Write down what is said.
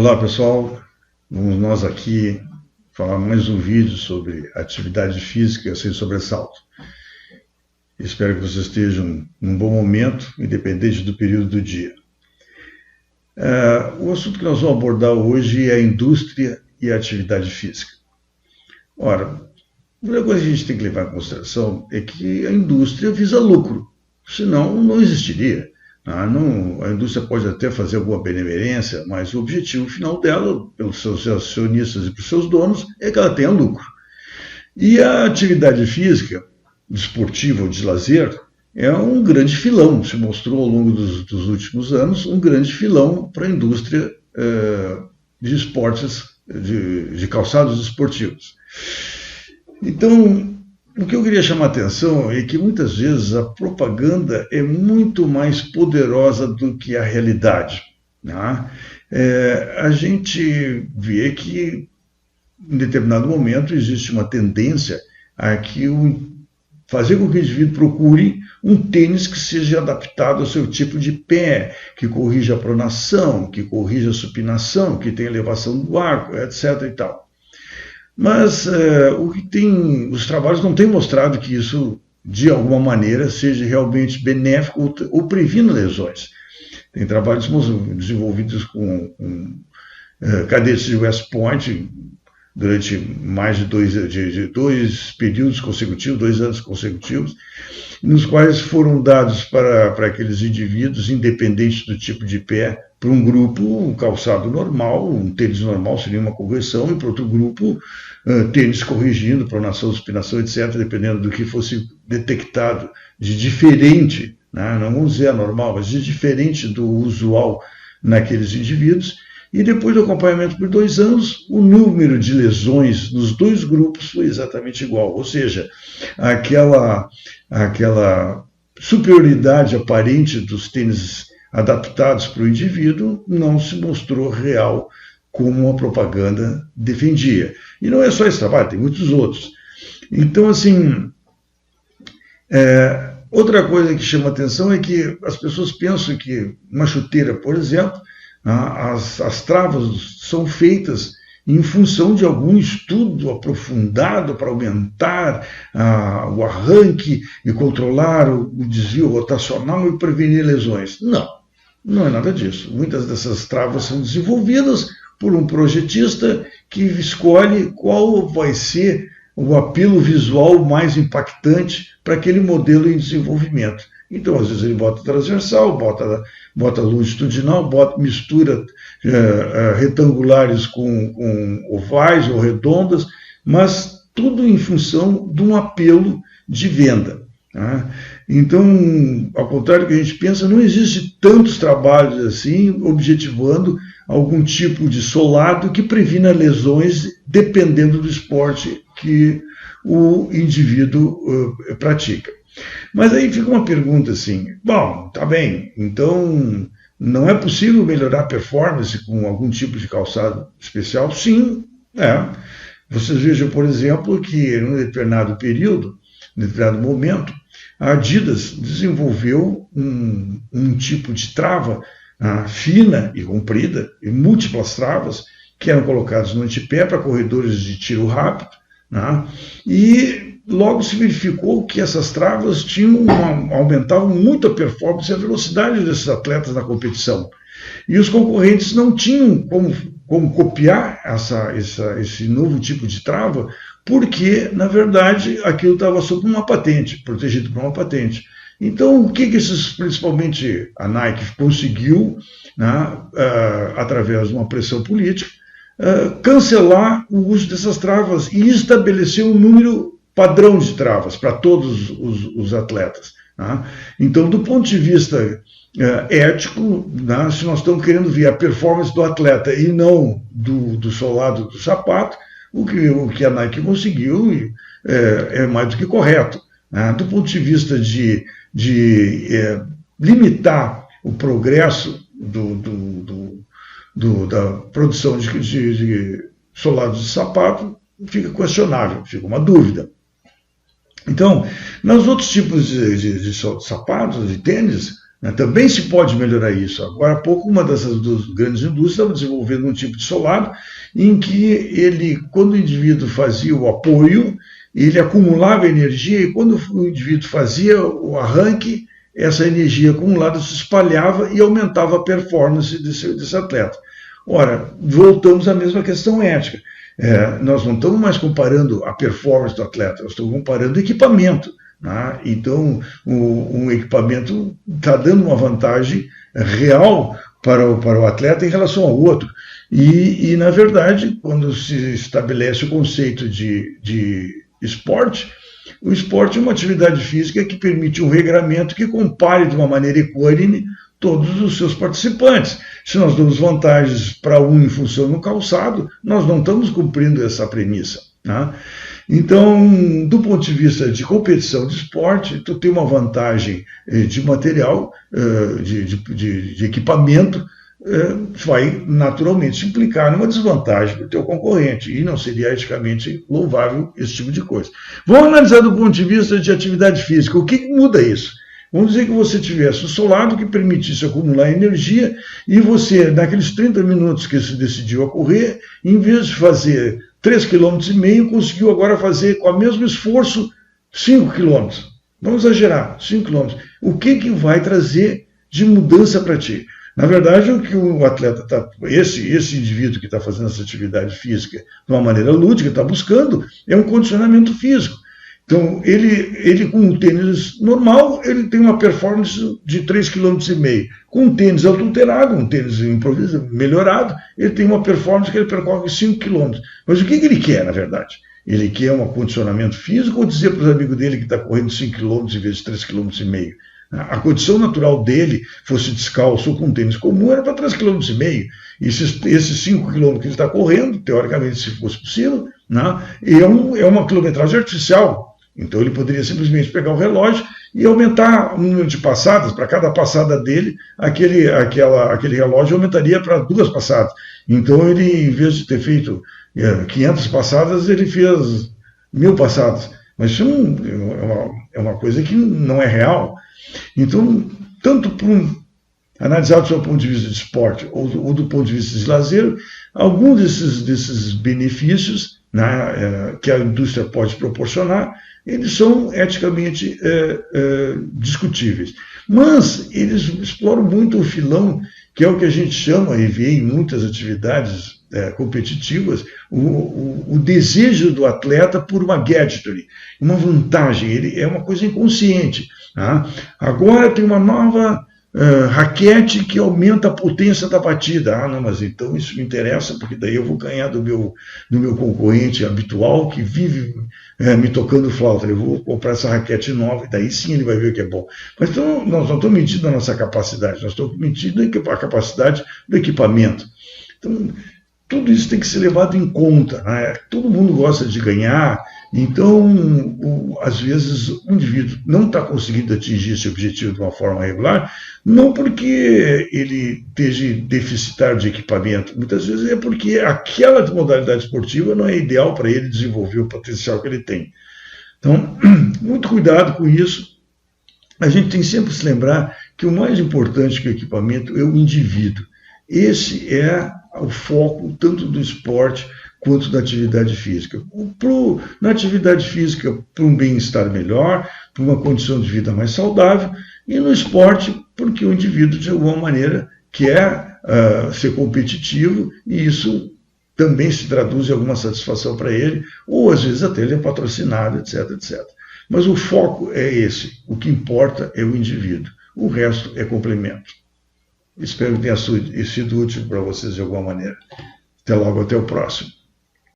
Olá pessoal, vamos nós aqui falar mais um vídeo sobre atividade física sem sobressalto. Espero que vocês estejam num bom momento, independente do período do dia. O assunto que nós vamos abordar hoje é a indústria e a atividade física. Ora, a primeira coisa que a gente tem que levar em consideração é que a indústria visa lucro, senão não existiria. A indústria pode até fazer alguma benemerência, mas o objetivo final dela, pelos seus acionistas e pelos seus donos, é que ela tenha lucro. E a atividade física, desportiva ou de lazer, é um grande filão, se mostrou ao longo dos últimos anos, um grande filão para a indústria de esportes, de calçados esportivos. Então, o que eu queria chamar a atenção é que muitas vezes a propaganda é muito mais poderosa do que a realidade. Né? A gente vê que em determinado momento existe uma tendência a fazer com que o indivíduo procure um tênis que seja adaptado ao seu tipo de pé, que corrija a pronação, que corrija a supinação, que tenha elevação do arco, etc. e tal. Mas os trabalhos não têm mostrado que isso, de alguma maneira, seja realmente benéfico ou previna lesões. Tem trabalhos desenvolvidos com cadetes de West Point durante mais de dois períodos consecutivos, 2 anos consecutivos, nos quais foram dados para aqueles indivíduos, independente do tipo de pé, para um grupo um calçado normal, um tênis normal seria uma correção, e para outro grupo tênis corrigindo, pronação, supinação, etc., dependendo do que fosse detectado de diferente, né? Não vamos dizer anormal, mas de diferente do usual naqueles indivíduos. E depois do acompanhamento por 2 anos, o número de lesões nos 2 grupos foi exatamente igual, ou seja, aquela superioridade aparente dos tênis adaptados para o indivíduo não se mostrou real como a propaganda defendia. E não é só esse trabalho, tem muitos outros. Então, assim, outra coisa que chama atenção é que as pessoas pensam que uma chuteira, por exemplo, as travas são feitas em função de algum estudo aprofundado para aumentar o arranque e controlar o desvio rotacional e prevenir lesões. Não é nada disso. Muitas dessas travas são desenvolvidas por um projetista que escolhe qual vai ser o apelo visual mais impactante para aquele modelo em desenvolvimento. Então, às vezes, ele bota transversal, bota longitudinal, mistura retangulares com ovais ou redondas, mas tudo em função de um apelo de venda. Tá? Então, ao contrário do que a gente pensa, não existe tantos trabalhos assim, objetivando algum tipo de solado que previna lesões dependendo do esporte que o indivíduo pratica. Mas aí fica uma pergunta assim, bom, tá bem, então não é possível melhorar a performance com algum tipo de calçado especial? Sim, Vocês vejam, por exemplo, que em um determinado período, em um determinado momento, a Adidas desenvolveu um tipo de trava fina e comprida, e múltiplas travas, que eram colocadas no antepé para corredores de tiro rápido, e logo se verificou que essas travas aumentavam muito a performance e a velocidade desses atletas na competição. E os concorrentes não tinham como copiar esse novo tipo de trava, porque, na verdade, aquilo estava sob uma patente, protegido por uma patente. Então, o que principalmente a Nike conseguiu, através de uma pressão política, cancelar o uso dessas travas e estabelecer um número padrão de travas para todos os atletas. Então, do ponto de vista ético, se nós estamos querendo ver a performance do atleta e não do solado do sapato, o que a Nike conseguiu é mais do que correto. Do ponto de vista de limitar o progresso da produção de solados de sapato, fica questionável, fica uma dúvida. Então, nos outros tipos de sapatos, de tênis, Também se pode melhorar isso. Agora há pouco, uma dessas duas grandes indústrias estava desenvolvendo um tipo de solado em que ele, quando o indivíduo fazia o apoio, ele acumulava energia e quando o indivíduo fazia o arranque, essa energia acumulada se espalhava e aumentava a performance desse atleta. Ora, voltamos à mesma questão ética. Nós não estamos mais comparando a performance do atleta, nós estamos comparando o equipamento. Né? Então, um equipamento está dando uma vantagem real para o atleta em relação ao outro. E na verdade, quando se estabelece o conceito de esporte, o esporte é uma atividade física que permite um regramento que compare de uma maneira equânime todos os seus participantes. Se nós damos vantagens para um em função do calçado, nós não estamos cumprindo essa premissa. Né? Então, do ponto de vista de esporte, tu tem uma vantagem de material, de equipamento, vai naturalmente implicar numa desvantagem do teu concorrente, e não seria eticamente louvável esse tipo de coisa. Vamos analisar do ponto de vista de atividade física. O que muda isso? Vamos dizer que você tivesse um solado que permitisse acumular energia e você, naqueles 30 minutos que se decidiu a correr, em vez de fazer 3,5 km, conseguiu agora fazer com o mesmo esforço 5 km. Vamos exagerar, 5 km. O que vai trazer de mudança para ti? Na verdade, o que o atleta esse indivíduo que está fazendo essa atividade física de uma maneira lúdica, está buscando, é um condicionamento físico. Então, ele com um tênis normal, ele tem uma performance de 3,5 km. Com um tênis adulterado, um tênis improvisado, melhorado, ele tem uma performance que ele percorre 5 km. Mas o que ele quer, na verdade? Ele quer um condicionamento físico ou dizer para os amigos dele que está correndo 5 km em vez de 3,5 km? A condição natural dele, fosse descalço ou com um tênis comum, era para 3,5 km. E esses 5 km que ele está correndo, teoricamente, se fosse possível, né, é uma quilometragem artificial. Então ele poderia simplesmente pegar o relógio e aumentar o número de passadas. Para cada passada dele, aquele relógio aumentaria para 2 passadas. Então ele, em vez de ter feito 500 passadas, ele fez 1.000 passadas. Mas isso é uma coisa que não é real. Então, tanto analisado do seu ponto de vista de esporte ou do ponto de vista de lazer, alguns desses benefícios, né, que a indústria pode proporcionar, eles são eticamente discutíveis. Mas eles exploram muito o filão, que é o que a gente chama, e vê em muitas atividades competitivas, o desejo do atleta por uma gadgetry, uma vantagem, ele é uma coisa inconsciente. Tá? Agora tem uma nova raquete que aumenta a potência da batida. Não, mas então isso me interessa, porque daí eu vou ganhar do meu concorrente habitual que vive me tocando flauta. Eu vou comprar essa raquete nova e daí sim ele vai ver o que é bom. Mas então, nós não estamos mentindo a nossa capacidade, nós estamos mentindo a capacidade do equipamento. Então, tudo isso tem que ser levado em conta. Né? Todo mundo gosta de ganhar, então, às vezes, o indivíduo não está conseguindo atingir esse objetivo de uma forma regular, não porque ele esteja deficitário de equipamento, muitas vezes é porque aquela modalidade esportiva não é ideal para ele desenvolver o potencial que ele tem. Então, muito cuidado com isso. A gente tem sempre que se lembrar que o mais importante que o equipamento é o indivíduo. Esse é o foco tanto do esporte quanto da atividade física. Na atividade física, para um bem-estar melhor, para uma condição de vida mais saudável, e no esporte, porque o indivíduo, de alguma maneira, quer ser competitivo, e isso também se traduz em alguma satisfação para ele, ou às vezes até ele é patrocinado, etc, etc. Mas o foco é esse, o que importa é o indivíduo, o resto é complemento. Espero que tenha sido útil para vocês de alguma maneira. Até logo, até o próximo.